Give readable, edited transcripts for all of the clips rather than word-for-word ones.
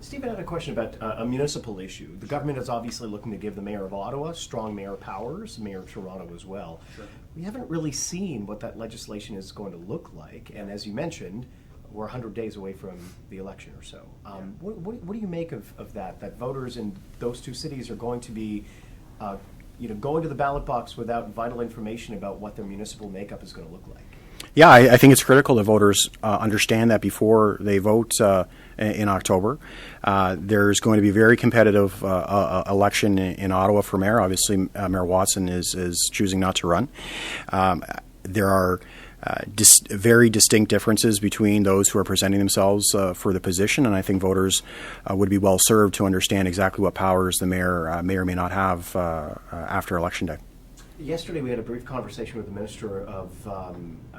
Stephen had a question about a municipal issue. The government is obviously looking to give the mayor of Ottawa strong mayor powers, mayor of Toronto as well. Sure. We haven't really seen what that legislation is going to look like, and as you mentioned, we're 100 days away from the election or so. What do you make of that? That voters in those two cities are going to be, going to the ballot box without vital information about what their municipal makeup is going to look like. Yeah, I think it's critical that voters understand that before they vote in October. There's going to be a very competitive election in Ottawa for mayor. Obviously, Mayor Watson is choosing not to run. There are very distinct differences between those who are presenting themselves for the position, and I think voters would be well served to understand exactly what powers the mayor may or may not have after Election Day. Yesterday we had a brief conversation with the Minister of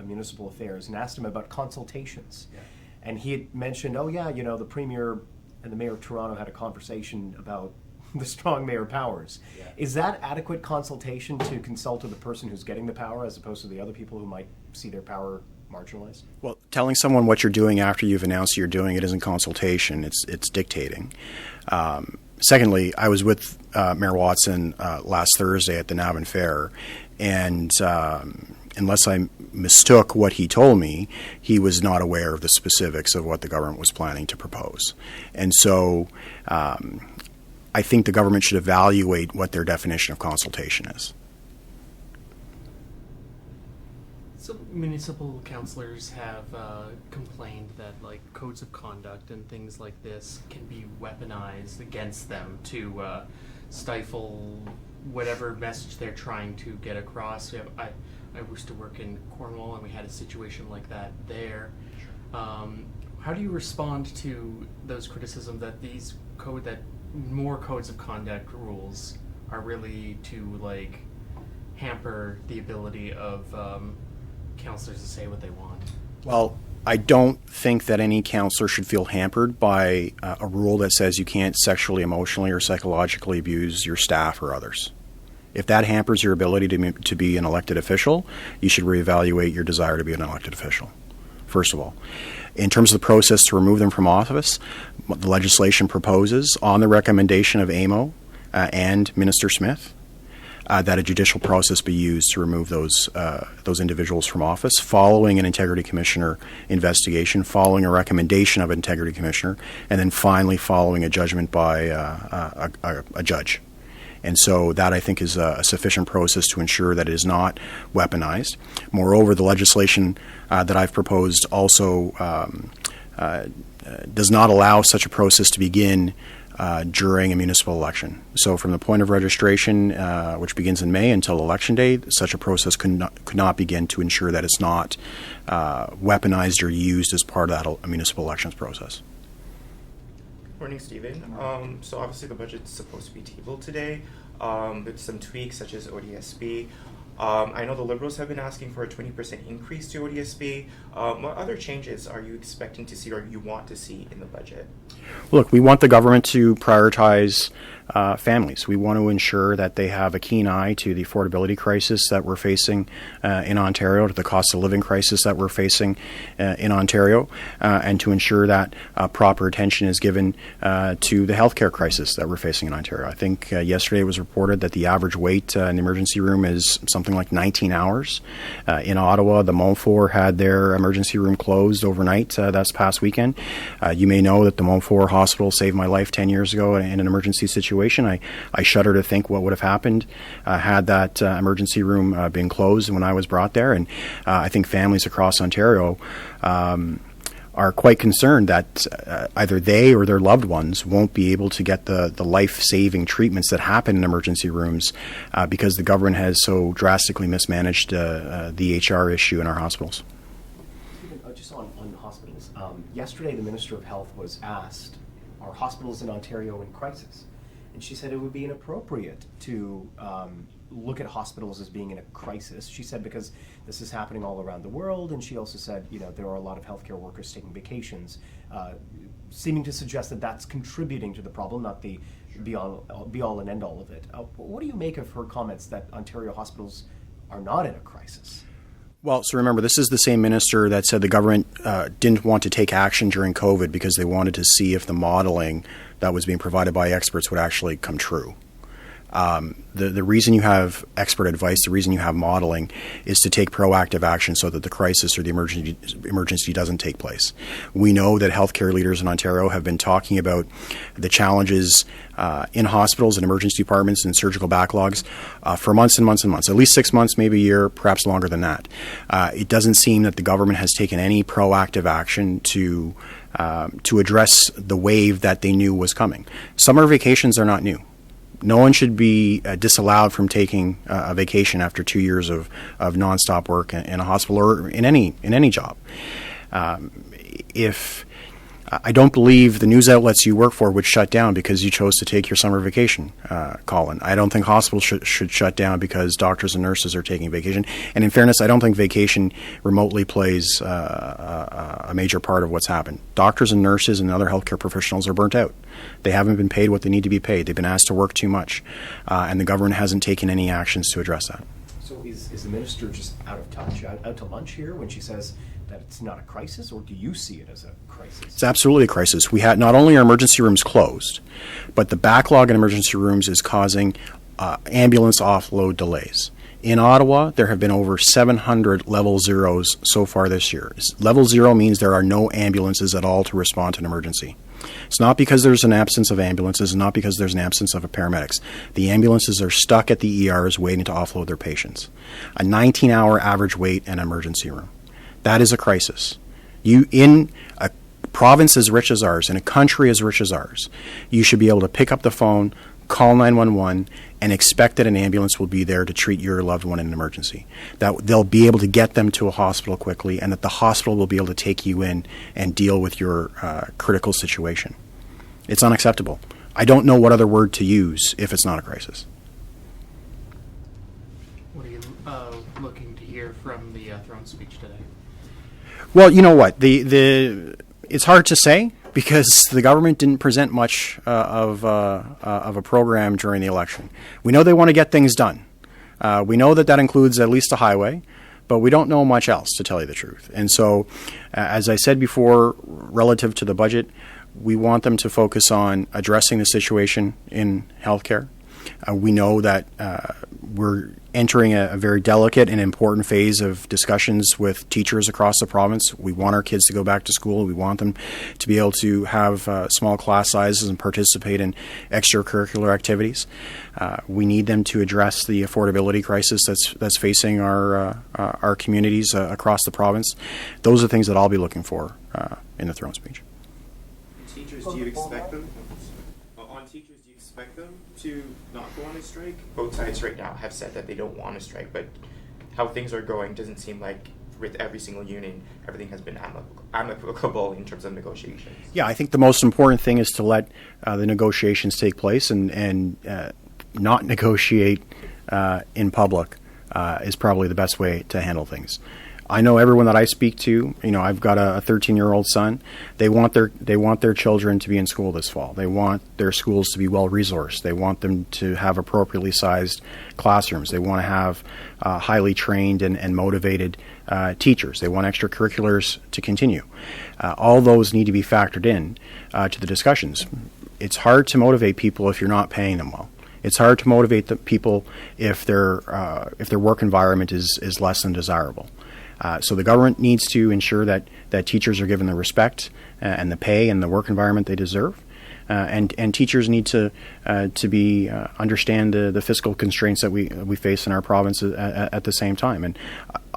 Municipal Affairs and asked him about consultations. Yeah. And he had mentioned, the Premier and the Mayor of Toronto had a conversation about the strong mayor powers. Yeah. Is that adequate consultation to consult with the person who's getting the power as opposed to the other people who might see their power marginalized? Well, telling someone what you're doing after you've announced you're doing it isn't consultation, it's dictating. Secondly, I was with Mayor Watson last Thursday at the Navan Fair, and unless I mistook what he told me, he was not aware of the specifics of what the government was planning to propose. And so I think the government should evaluate what their definition of consultation is. So municipal councillors have complained that like codes of conduct and things like this can be weaponized against them to stifle whatever message they're trying to get across. I used to work in Cornwall and we had a situation like that there. How do you respond to those criticisms that that more codes of conduct rules are really to like hamper the ability of councillors to say what they want? Well, I don't think that any councillor should feel hampered by a rule that says you can't sexually, emotionally, or psychologically abuse your staff or others. If that hampers your ability to be an elected official, you should reevaluate your desire to be an elected official, first of all. In terms of the process to remove them from office, the legislation proposes, on the recommendation of AMO and Minister Smith, that a judicial process be used to remove those individuals from office, following an Integrity Commissioner investigation, following a recommendation of an Integrity Commissioner, and then finally following a judgment by a judge. And so that, I think, is a sufficient process to ensure that it is not weaponized. Moreover, the legislation that I've proposed also does not allow such a process to begin during a municipal election. So from the point of registration, which begins in May, until Election Day, such a process could not begin to ensure that it's not weaponized or used as part of that municipal elections process. Morning, Stephen. So obviously the budget's supposed to be tabled today with some tweaks such as ODSP. I know the Liberals have been asking for a 20% increase to ODSP. What other changes are you expecting to see or you want to see in the budget? Look, we want the government to prioritize families. We want to ensure that they have a keen eye to the affordability crisis that we're facing in Ontario, to the cost of living crisis that we're facing in Ontario, and to ensure that proper attention is given to the healthcare crisis that we're facing in Ontario. I think yesterday it was reported that the average wait in the emergency room is something like 19 hours. In Ottawa, the Montfort had their emergency room closed overnight this past weekend. You may know that the Montfort Hospital saved my life 10 years ago in an emergency situation. I shudder to think what would have happened had that emergency room been closed when I was brought there. And I think families across Ontario are quite concerned that either they or their loved ones won't be able to get the life-saving treatments that happen in emergency rooms because the government has so drastically mismanaged the HR issue in our hospitals. Just on hospitals, yesterday the Minister of Health was asked, are hospitals in Ontario in crisis? And she said it would be inappropriate to look at hospitals as being in a crisis. She said because this is happening all around the world, and she also said, there are a lot of healthcare workers taking vacations, seeming to suggest that that's contributing to the problem, not the be all and end all of it. What do you make of her comments that Ontario hospitals are not in a crisis? Well, so remember, this is the same minister that said the government didn't want to take action during COVID because they wanted to see if the modeling that was being provided by experts would actually come true. The reason you have expert advice, the reason you have modeling, is to take proactive action so that the crisis or the emergency doesn't take place. We know that healthcare leaders in Ontario have been talking about the challenges in hospitals and emergency departments and surgical backlogs for months and months and months, at least 6 months, maybe a year, perhaps longer than that. It doesn't seem that the government has taken any proactive action to address the wave that they knew was coming. Summer vacations are not new. No one should be disallowed from taking a vacation after 2 years of nonstop work in a hospital or in any job. If I don't believe the news outlets you work for would shut down because you chose to take your summer vacation, Colin. I don't think hospitals should shut down because doctors and nurses are taking vacation. And in fairness, I don't think vacation remotely plays a major part of what's happened. Doctors and nurses and other healthcare professionals are burnt out. They haven't been paid what they need to be paid. They've been asked to work too much. And the government hasn't taken any actions to address that. So is the minister just out of touch, out to lunch here when she says that it's not a crisis, or do you see it as a crisis? It's absolutely a crisis. We had not only our emergency rooms closed, but the backlog in emergency rooms is causing ambulance offload delays. In Ottawa, there have been over 700 level zeros so far this year. Level zero means there are no ambulances at all to respond to an emergency. It's not because there's an absence of ambulances, not because there's an absence of paramedics. The ambulances are stuck at the ERs waiting to offload their patients. A 19-hour average wait in an emergency room. That is a crisis. In a province as rich as ours, in a country as rich as ours, you should be able to pick up the phone, call 911, and expect that an ambulance will be there to treat your loved one in an emergency. That they'll be able to get them to a hospital quickly, and that the hospital will be able to take you in and deal with your critical situation. It's unacceptable. I don't know what other word to use if it's not a crisis. What are you looking to hear from the throne speech today? Well, you know what? It's hard to say because the government didn't present much of a program during the election. We know they want to get things done. We know that includes at least a highway, but we don't know much else, to tell you the truth. And so, as I said before, relative to the budget, we want them to focus on addressing the situation in healthcare. We know that we're entering a very delicate and important phase of discussions with teachers across the province. We want our kids to go back to school. We want them to be able to have small class sizes and participate in extracurricular activities. We need them to address the affordability crisis that's facing our communities across the province. Those are things that I'll be looking for in the throne speech. Teachers, do you expect them? Teachers, do you expect them to not go on a strike? Both sides right now have said that they don't want to strike, but how things are going doesn't seem like with every single union, everything has been amicable in terms of negotiations. Yeah, I think the most important thing is to let the negotiations take place and not negotiate in public is probably the best way to handle things. I know everyone that I speak to, I've got a 13-year-old son. They want their children to be in school this fall. They want their schools to be well-resourced. They want them to have appropriately sized classrooms. They want to have highly trained and motivated teachers. They want extracurriculars to continue. All those need to be factored in to the discussions. It's hard to motivate people if you're not paying them well. It's hard to motivate the people if their work environment is less than desirable. So the government needs to ensure that teachers are given the respect and the pay and the work environment they deserve, and teachers need to be understand the fiscal constraints that we face in our province at the same time. And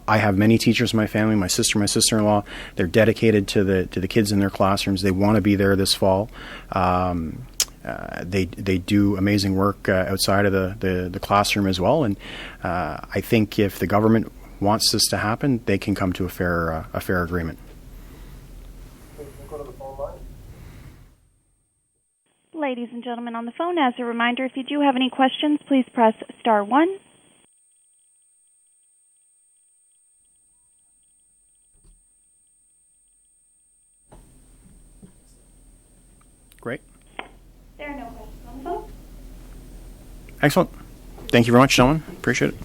I have many teachers in my family. My sister, my sister-in-law, they're dedicated to the kids in their classrooms. They want to be there this fall. They do amazing work outside of the classroom as well. And I think if the government wants this to happen, they can come to a fair agreement. Ladies and gentlemen on the phone, as a reminder, if you do have any questions, please press star 1. Great. There are no questions on the phone. Excellent. Thank you very much, gentlemen. Appreciate it.